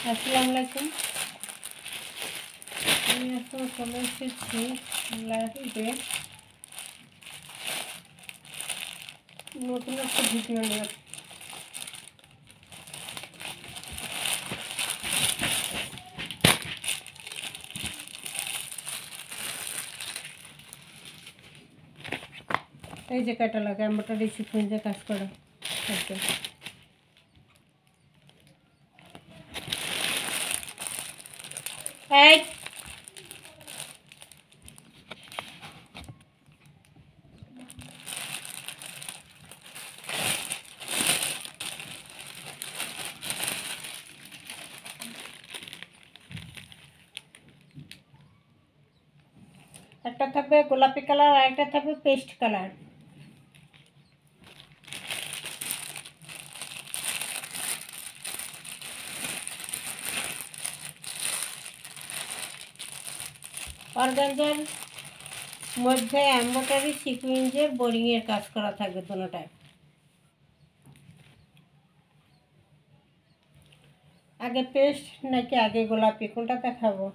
আসসালামু আলাইকুম। আমি এখন চলে এসেছি লাইভে নতুন একটা ভিডিও নিয়ে। এই যে ক্যাটালগ এমব্রয়ডারি সিকোয়েন্সে কাজ করা আছে। এই একটা থাকবে গোলাপি কালার আর একটা থাকবে পেস্ট কালার। অর্গানজার মধ্যে এমব্রয়ডারি সিকোয়েন্সের বোরিংয়ের কাজ করা থাকবে দুটোটায়। আগে পেস্ট নাকি আগে গোলাপি, কোনটা দেখাবো?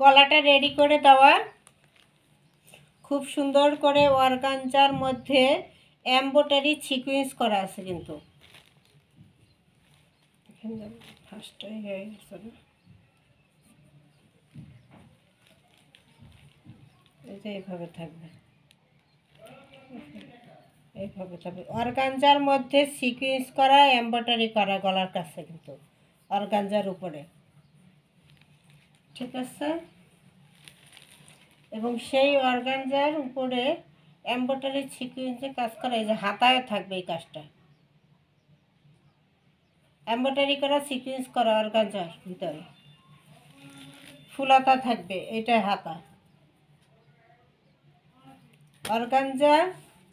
গলাটা রেডি করে দেওয়া, খুব সুন্দর করে অর্গানজার মধ্যে এমব্রয়ডারি সিকোয়েন্স করা আছে। কিন্তু ফার্স্টটাই হয়ে গেছে না, এই যে এইভাবে থাকবে, এইভাবে থাকবে। অর্গানজার মধ্যে সিকোয়েন্স করা এমব্রয়ডারি করা গলার কাছে, কিন্তু অর্গানজার উপরে, ঠিক আছে? এবং সেই অর্গানজার উপরে এমব্রয়ডারি সিকোয়েন্সে কাজ করা, এই যে হাতায় থাকবে এই কাজটা, এমব্রয়ডারি করা সিকোয়েন্স করা অর্গানজার ভিতরে ফুলাতা থাকবে, এটাই হাতা। অর্গানজা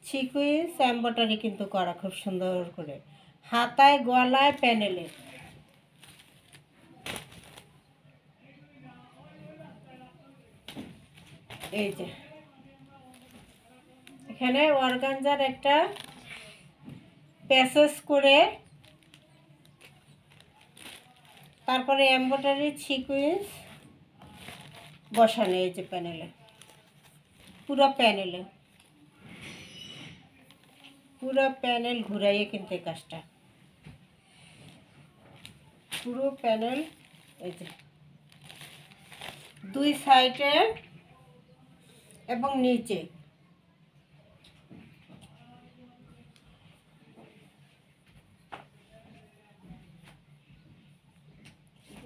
সিকোয়েন্স এমব্রয়ডারি কিন্তু করা খুব সুন্দর করে, হাতায়, গলায়, প্যানেলে। এই যে এখানে অর্গানজার একটা প্যাসেজ করে তারপরে এমব্রয়ডারি সিকোয়েন্স বসানো, এই যে প্যানেলে, পুরো প্যানেলে, পুরো প্যানেল ঘুরাইয়ে কিন্তু এই কাজটা, পুরো প্যানেল, এই যে দুই সাইডে এবং নিচে,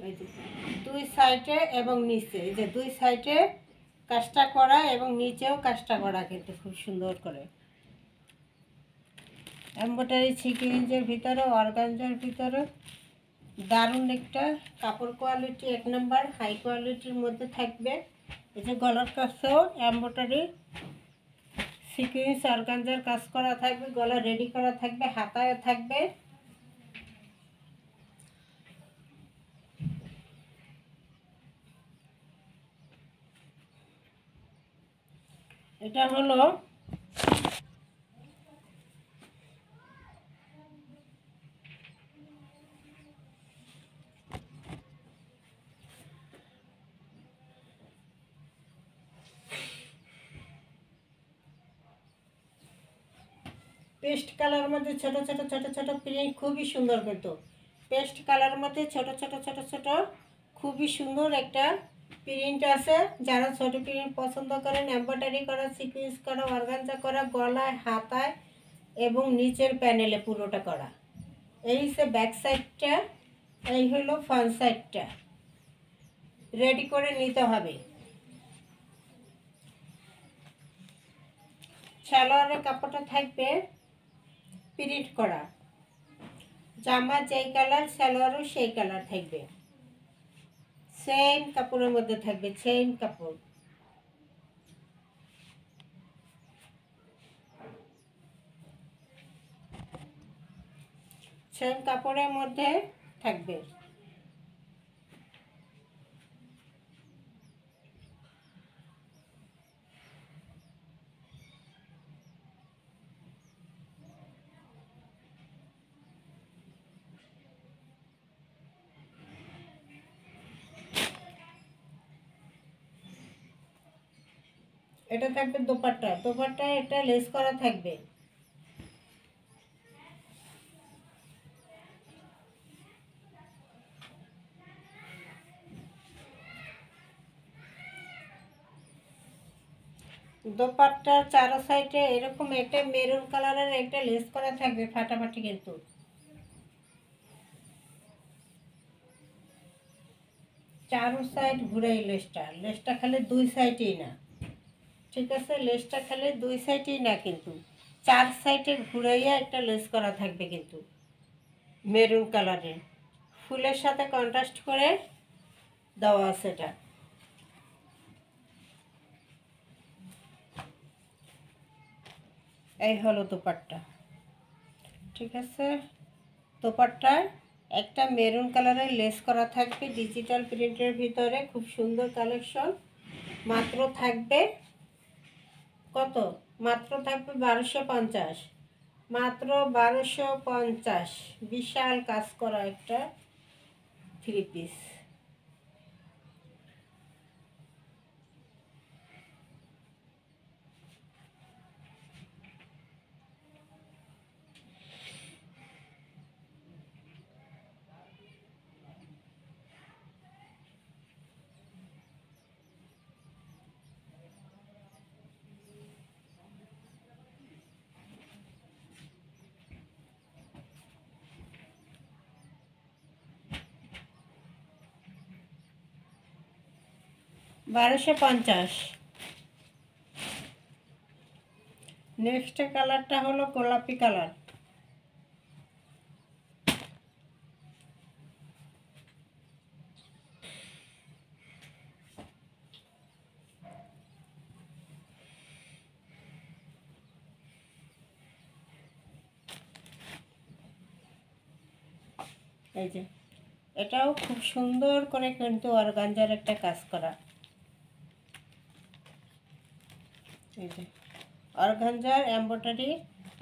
এই যে দুই সাইডে এবং নিচে, এই যে দুই সাইডে কাজটা করা এবং নিচেও কাজটা করা কিন্তু খুব সুন্দর করে। এমব্রয়ডারি সিকোয়েন্সের ভিতরে, অর্গানজার ভিতরে দারুণ একটা কাপড় কোয়ালিটি, 1 নম্বর হাই কোয়ালিটির মধ্যে থাকবে। এই যে গলার কাছেও এমব্রয়ডারি সিকোয়েন্স অর্গানজার কাজ করা থাকবে, গলা রেডি করা থাকবে, হাতায় থাকবে। এটা হলো পেস্ট কালার মধ্যে ছোট ছোট ছোট ছোট প্রিন্ট, খুবই সুন্দর। কিন্তু পেস্ট কালার মধ্যে ছোট ছোট ছোট ছোট খুবই সুন্দর একটা প্রিন্ট আছে। যারা ছোট প্রিন্ট পছন্দ করেন, এমব্রয়ডারি করা, সিকোয়েন্স করা, অর্গানজা করা, গলায়, হাতায় এবং নিচের প্যানেলে পুরোটা করা। এই হচ্ছে ব্যাক সাইডটা, এই হলো ফ্রন্ট সাইডটা। রেডি করে নিতে হবে। সালোয়ারের কাপড়টা থাকবে প্রিন্ট করা, জামা যেই কালার সালোয়ারও সেই কালার থাকবে। সেম কাপড়ের মধ্যে থাকবে, সেম কাপড়। সেম কাপড়ের মধ্যে থাকবে। এটা থাকবে দোপাট্টা, দোপাট্টায় একটা লেস করা থাকবে। দোপাট্টার চারো সাইডে এরকম একটা মেরুন কালারের একটা লেস করা থাকবে, ফাটাফাটি কিন্তু। চারো সাইড ঘুরাই লেসটা, লেসটা খালি দুই সাইডেই না, ঠিক আছে? লেসটা খালি দুই সাইডেই না, কিন্তু চার সাইডে ঘুরাইয়া একটা লেস করা থাকবে কিন্তু, মেরুন কালারের ফুলের সাথে কন্ট্রাস্ট করে দেওয়া আছে এটা। এই হলো দোপাট্টা, ঠিক আছে? দোপাট্টায় একটা মেরুন কালারের লেস করা থাকবে ডিজিটাল প্রিন্টের ভিতরে, খুব সুন্দর কালেকশন। মাত্র থাকবে কত? মাত্র থাকবে 1250, মাত্র 1250। বিশাল কাজ করা একটা থ্রি পিস। বারোশো পঞ্চাশ। নেক্সট কালারটা হলো গোলাপি কালার। এই যে এটাও খুব সুন্দর করে কিন্তু অর্গানজার একটা কাজ করা। এই যে অর্গানজার এমব্রয়ডারি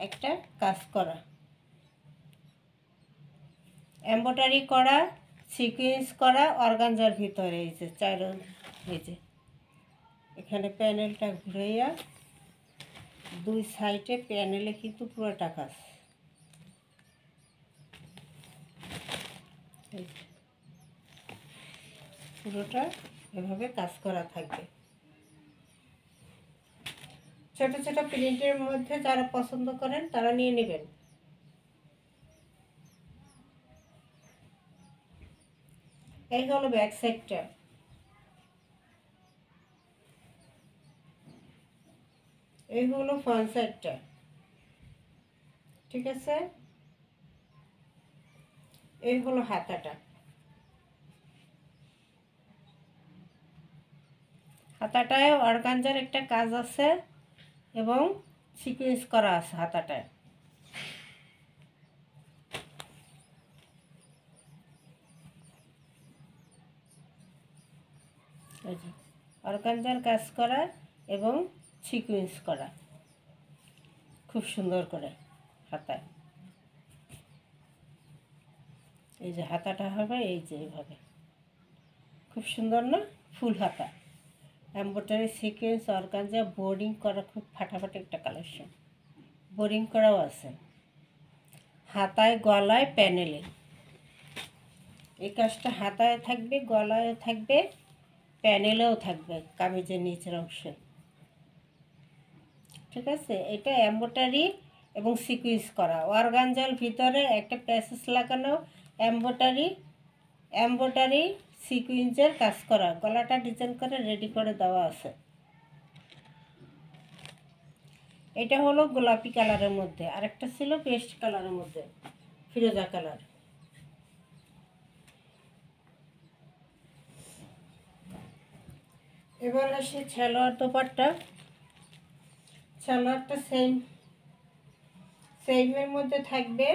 একটা কাজ করা, এমব্রয়ডারি করা, সিকোয়েন্স করা অর্গানজার ভিতরে। এই যে এই যে এখানে প্যানেলটা ঘুরাইয়া দুই সাইডে প্যানেলে কিন্তু পুরোটা কাজ। পুরোটা এভাবে কাজ করা থাকবে। ছোট ছোট প্রিন্টের মধ্যে যারা পছন্দ করেন তারা নিয়ে নেবেন। এই হলো ব্যাক সাইডটা, এই হলো ফ্রন্ট সাইডটা, ঠিক আছে? এই হলো হাতাটা, হাতাটায় অর্গানজার একটা কাজ আছে এবং সিকোয়েন্স করা আছে হাতাটায়। এই যে অর্গানজার কাজ করা এবং সিকোয়েন্স করা খুব সুন্দর করে হাতায়। এই যে হাতাটা হবে এই যে এইভাবে, খুব সুন্দর না? ফুল হাতা, এমব্রয়ডারি সিকোয়েন্স অর্গানজা বোর্ডিং করা, খুব ফাটাফাটি একটা কালেকশন। বোর্ডিং করাও আছে হাতায়, গলায়, প্যানেলে। এই কাজটা হাতায় থাকবে, গলায় থাকবে, প্যানেলেও থাকবে কামিজের নিচের অংশে, ঠিক আছে? এটা এমব্রয়ডারি এবং সিকোয়েন্স করা, অর্গানজার ভিতরে একটা প্যাসেজ লাগানো, এমব্রয়ডারি সিকোয়েন্সের কাজ করা, গলাটা ডিজাইন করে রেডি করে দেওয়া আছে। এটা হলো গোলাপি কালারের মধ্যে, আরেকটা ছিল পেস্ট কালারের মধ্যে, ফিরোজা কালার। এবার আসি সালোয়ার দোপাট্টা। সালোয়ারটা সেমের মধ্যে থাকবে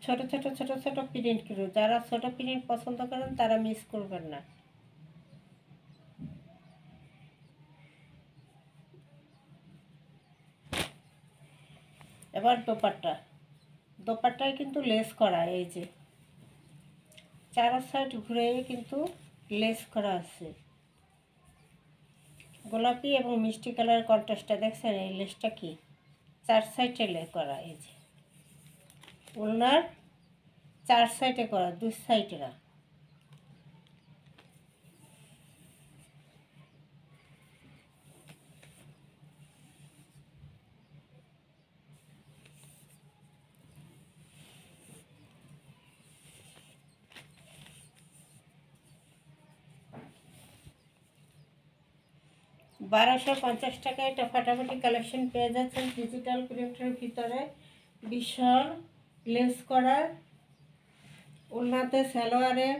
ছোট ছোট ছোট ছোট প্রিন্ট করো। যারা ছোট প্রিন্ট পছন্দ করেন তারা মিস করবেন না। এবার দোপাট্টায় কিন্তু লেস করা, এই যে চার সাইড ঘুরে কিন্তু লেস করা আছে। গোলাপি এবং মিষ্টি কালার কন্ট্রাস্টটা দেখছেন? এই লেসটা কি চার সাইডে লে করা, এই যে ওনার চার সাইডে করা, দুই সাইডে না। $1250 এটা ফাটাফাটি কালেকশন পেয়ে যাচ্ছেন ডিজিটাল প্রিন্টের ভিতরে। বিশাল লেস করা ওড়নাতে, সালোয়ারে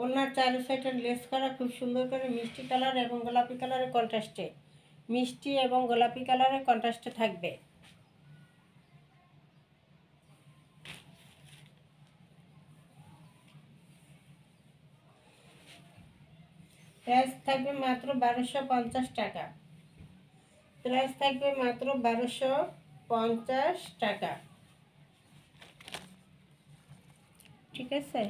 ওড়নার চারি সাইডে লেস করা খুব সুন্দর করে মিষ্টি কালার এবং গোলাপি কালারের কন্ট্রাস্টে, মিষ্টি এবং গোলাপি কালারের কন্ট্রাস্টে থাকবে। প্রাইস থাকবে মাত্র 1250 টাকা। প্রাইস থাকবে মাত্র 1250 টাকা। ঠিক আছে,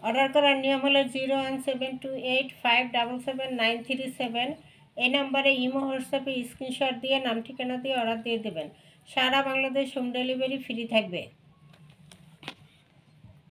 অর্ডার করার নিয়ম হলো 017285777937। এই নাম্বারে ইমো হোয়াটসঅ্যাপে স্ক্রিনশট দিয়ে নাম ঠিকানা দিয়ে অর্ডার দিয়ে দেবেন। সারা বাংলাদেশ হোম ডেলিভারি ফ্রি থাকবে।